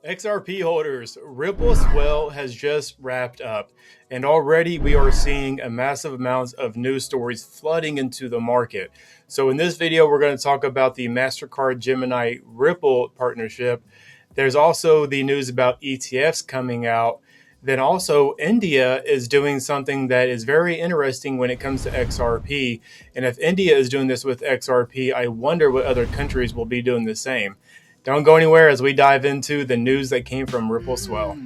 XRP holders, Ripple Swell has just wrapped up, and already we are seeing a massive amounts of news stories flooding into the market. So in this video, we're going to talk about the Mastercard Gemini Ripple partnership. There's also the news about ETFs coming out. Then also India is doing something that is very interesting when it comes to XRP. And if India is doing this with XRP, I wonder what other countries will be doing the same. Don't go anywhere as we dive into the news that came from Ripple Swell.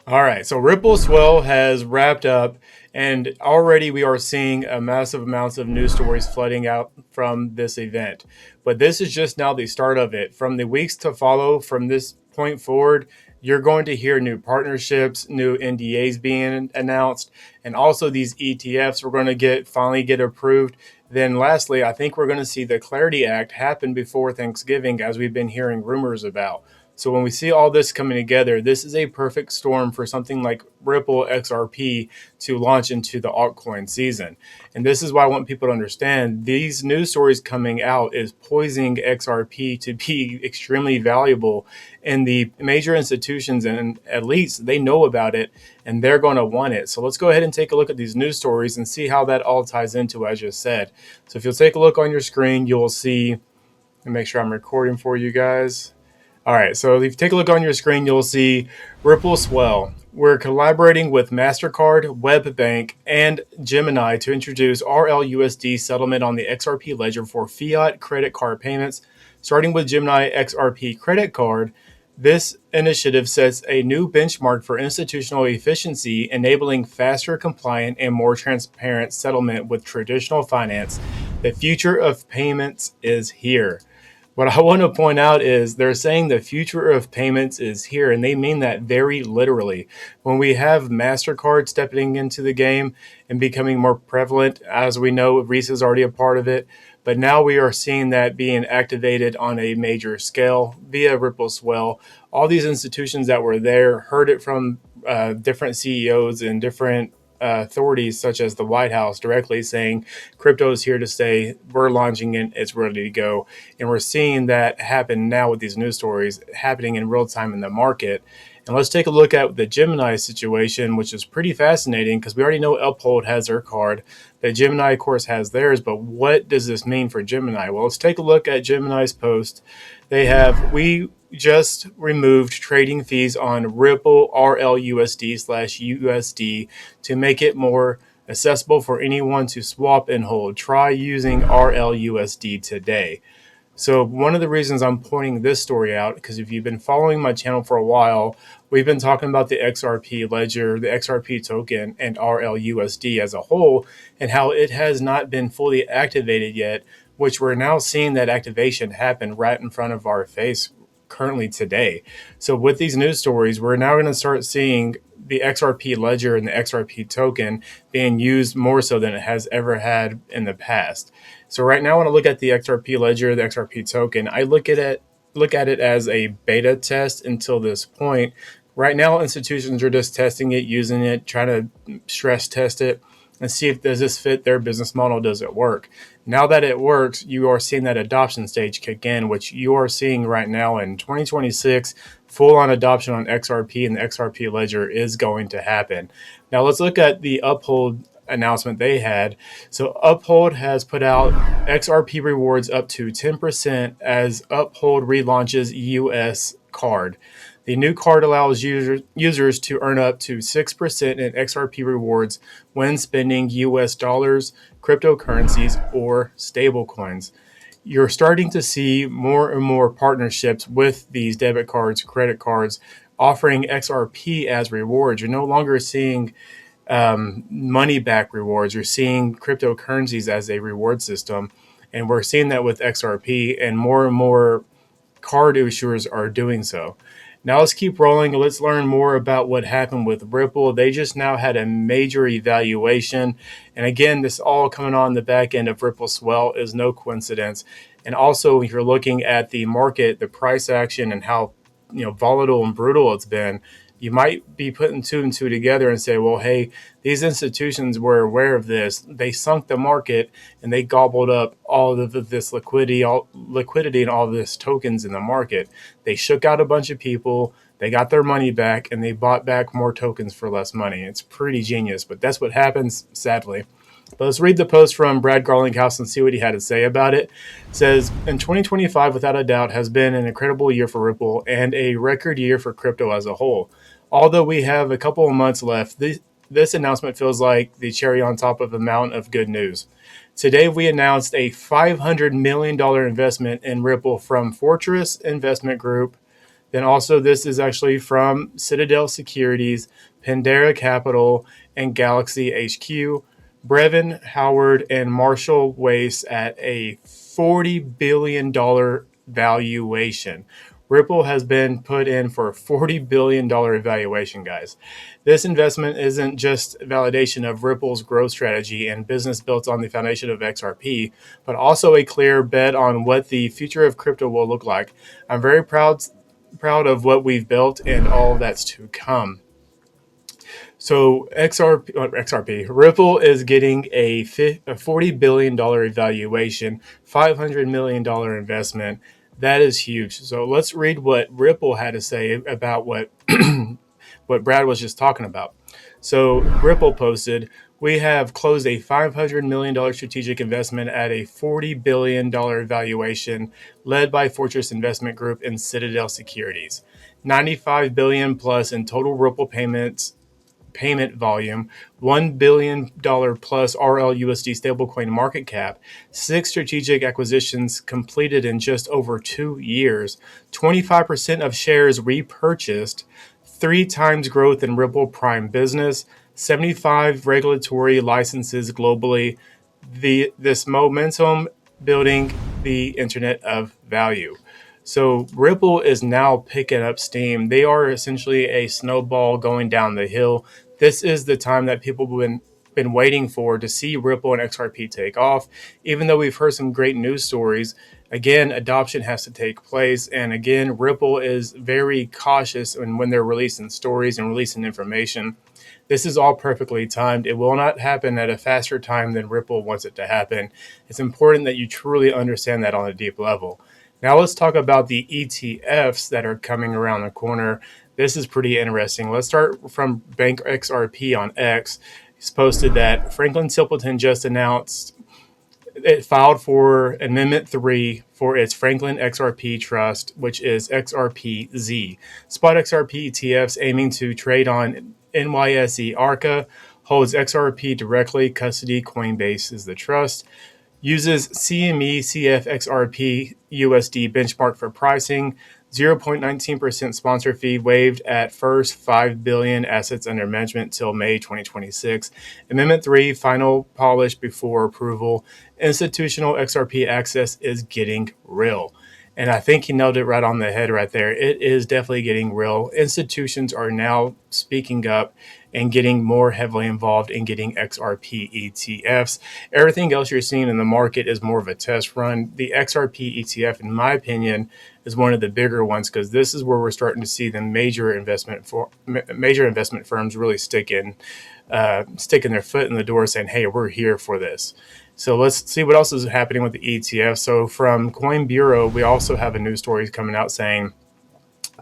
All right, so Ripple Swell has wrapped up, and already we are seeing a massive amounts of news stories flooding out from this event. But this is just now the start of it. From the weeks to follow from this point forward, you're going to hear new partnerships, new NDAs being announced, and also these ETFs we're going to finally get approved. Then lastly, I think we're going to see the Clarity Act happen before Thanksgiving, as we've been hearing rumors about. So when we see all this coming together, this is a perfect storm for something like Ripple XRP to launch into the altcoin season. And this is why I want people to understand these news stories coming out is poising XRP to be extremely valuable. And the major institutions, and at least they know about it and they're going to want it. So let's go ahead and take a look at these news stories and see how that all ties into what I just said. So if you'll take a look on your screen, you'll see, and make sure I'm recording for you guys. All right, so if you take a look on your screen, you'll see Ripple Swell. We're collaborating with Mastercard, WebBank, and Gemini to introduce RLUSD settlement on the XRP Ledger for fiat credit card payments. Starting with Gemini XRP credit card, this initiative sets a new benchmark for institutional efficiency, enabling faster, compliant, and more transparent settlement with traditional finance. The future of payments is here. What I want to point out is they're saying the future of payments is here, and they mean that very literally. When we have MasterCard stepping into the game and becoming more prevalent, as we know, Visa is already a part of it, but now we are seeing that being activated on a major scale via Ripple Swell. All these institutions that were there heard it from different CEOs and different authorities such as the White House directly saying crypto is here to stay, we're launching it, it's ready to go. And we're seeing that happen now with these news stories happening in real time in the market. And let's take a look at the Gemini situation, which is pretty fascinating because we already know Uphold has their card. The Gemini, of course, has theirs, but what does this mean for Gemini? Well, let's take a look at Gemini's post. We just removed trading fees on Ripple RLUSD/USD to make it more accessible for anyone to swap and hold. Try using RLUSD today. So one of the reasons I'm pointing this story out, because if you've been following my channel for a while, we've been talking about the XRP Ledger, the XRP token, and RLUSD as a whole, and how it has not been fully activated yet, which we're now seeing that activation happen right in front of our face currently today. So with these news stories, we're now going to start seeing the XRP Ledger and the XRP token being used more so than it has ever had in the past. So right now, when I look at the XRP Ledger, the XRP token, I look at it as a beta test until this point. Right now, institutions are just testing it, using it, trying to stress test it and see if does this fit their business model, does it work? Now that it works, you are seeing that adoption stage kick in, which you are seeing right now in 2026. Full-on adoption on XRP and the XRP Ledger is going to happen. Now let's look at the Uphold announcement they had. So Uphold has put out XRP rewards up to 10% as Uphold relaunches US card. The new card allows users to earn up to 6% in XRP rewards when spending US dollars, cryptocurrencies, or stablecoins. You're starting to see more and more partnerships with these debit cards, credit cards, offering XRP as rewards. You're no longer seeing money back rewards. You're seeing cryptocurrencies as a reward system. And we're seeing that with XRP, and more card issuers are doing so. Now let's keep rolling. Let's learn more about what happened with Ripple. They just now had a major evaluation. And again, this all coming on the back end of Ripple Swell is no coincidence. And also, if you're looking at the market, the price action and how volatile and brutal it's been, you might be putting two and two together and say, well, hey, these institutions were aware of this. They sunk the market and they gobbled up all of this liquidity and all of this tokens in the market. They shook out a bunch of people. They got their money back and they bought back more tokens for less money. It's pretty genius, but that's what happens, sadly. But let's read the post from Brad Garlinghouse and see what he had to say about it. It says, in 2025, without a doubt, has been an incredible year for Ripple and a record year for crypto as a whole. Although we have a couple of months left, this announcement feels like the cherry on top of a mountain of good news. Today, we announced a $500 million investment in Ripple from Fortress Investment Group. Then also, this is actually from Citadel Securities, Pandora Capital, and Galaxy HQ. Brevin Howard and Marshall Weiss at a $40 billion valuation. Ripple has been put in for a $40 billion valuation, guys. This investment isn't just validation of Ripple's growth strategy and business built on the foundation of XRP, but also a clear bet on what the future of crypto will look like. I'm very proud of what we've built and all that's to come. So Ripple is getting a $40 billion valuation, $500 million investment. That is huge. So let's read what Ripple had to say about what what Brad was just talking about. So Ripple posted, we have closed a $500 million strategic investment at a $40 billion valuation led by Fortress Investment Group and Citadel Securities. $95 billion plus in total Ripple payment volume, $1 billion plus RLUSD stablecoin market cap, 6 strategic acquisitions completed in just over 2 years, 25% of shares repurchased, 3 times growth in Ripple Prime business, 75 regulatory licenses globally. This momentum building the Internet of Value. So Ripple is now picking up steam. They are essentially a snowball going down the hill. This is the time that people have been waiting for to see Ripple and XRP take off. Even though we've heard some great news stories, again, adoption has to take place. And again, Ripple is very cautious when they're releasing stories and releasing information. This is all perfectly timed. It will not happen at a faster time than Ripple wants it to happen. It's important that you truly understand that on a deep level. Now let's talk about the ETFs that are coming around the corner. This is pretty interesting. Let's start from Bank XRP on X. He's posted that Franklin Templeton just announced it filed for Amendment 3 for its Franklin XRP Trust, which is XRPZ. Spot XRP ETFs aiming to trade on NYSE Arca holds XRP directly. Custody Coinbase is the trust. Uses CME CF XRP USD benchmark for pricing. 0.19% sponsor fee waived at first. 5 billion assets under management till May 2026. Amendment 3 final polish before approval. Institutional XRP access is getting real. And I think he nailed it right on the head right there. It is definitely getting real. Institutions are now speaking up and getting more heavily involved in getting XRP ETFs. Everything else you're seeing in the market is more of a test run. The XRP ETF, in my opinion, is one of the bigger ones because this is where we're starting to see the major investment firms really sticking their foot in the door saying, hey, we're here for this. So let's see what else is happening with the ETF. So from Coin Bureau, we also have a news story coming out saying,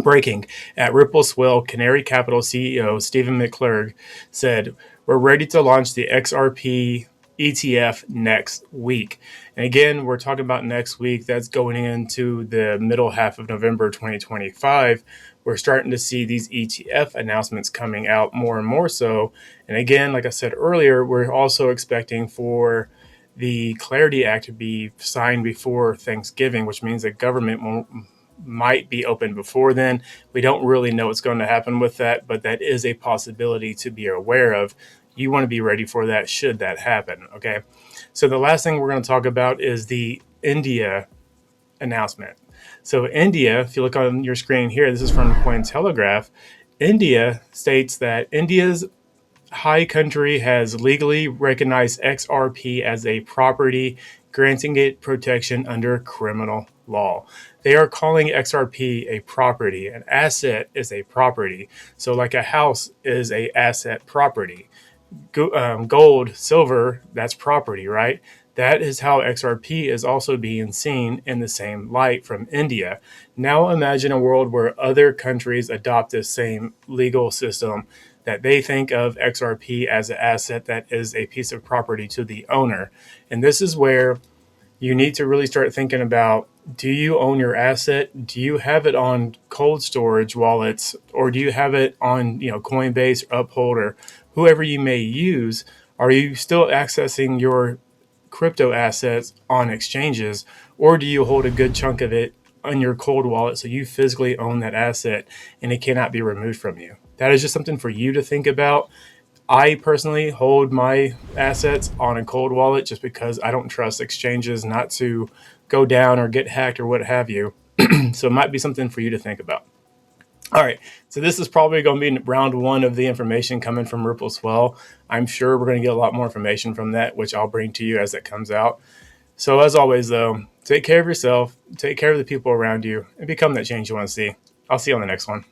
breaking at Ripple Swell, Canary Capital CEO Stephen McClurg said, we're ready to launch the XRP ETF next week. And again, we're talking about next week. That's going into the middle half of November 2025. We're starting to see these ETF announcements coming out more and more so. And again, like I said earlier, we're also expecting for the Clarity Act to be signed before Thanksgiving, which means the government might be open before then. We don't really know what's going to happen with that, but that is a possibility to be aware of. You want to be ready for that should that happen, okay? So the last thing we're going to talk about is the India announcement. So India, if you look on your screen here, this is from Cointelegraph. India states that India's High Country has legally recognized XRP as a property, granting it protection under criminal law. They are calling XRP a property. An asset is a property. So like a house is a asset property. Gold, silver, that's property, right? That is how XRP is also being seen in the same light from India. Now imagine a world where other countries adopt this same legal system, that they think of XRP as an asset that is a piece of property to the owner. And this is where you need to really start thinking about, do you own your asset? Do you have it on cold storage wallets, or do you have it on Coinbase, Uphold, or whoever you may use? Are you still accessing your crypto assets on exchanges, or do you hold a good chunk of it on your cold wallet so you physically own that asset and it cannot be removed from you? That is just something for you to think about. I personally hold my assets on a cold wallet just because I don't trust exchanges not to go down or get hacked or what have you. So it might be something for you to think about. All right, so this is probably going to be round one of the information coming from Ripple Swell. I'm sure we're going to get a lot more information from that, which I'll bring to you as it comes out. So as always, though, take care of yourself, take care of the people around you, and become that change you want to see. I'll see you on the next one.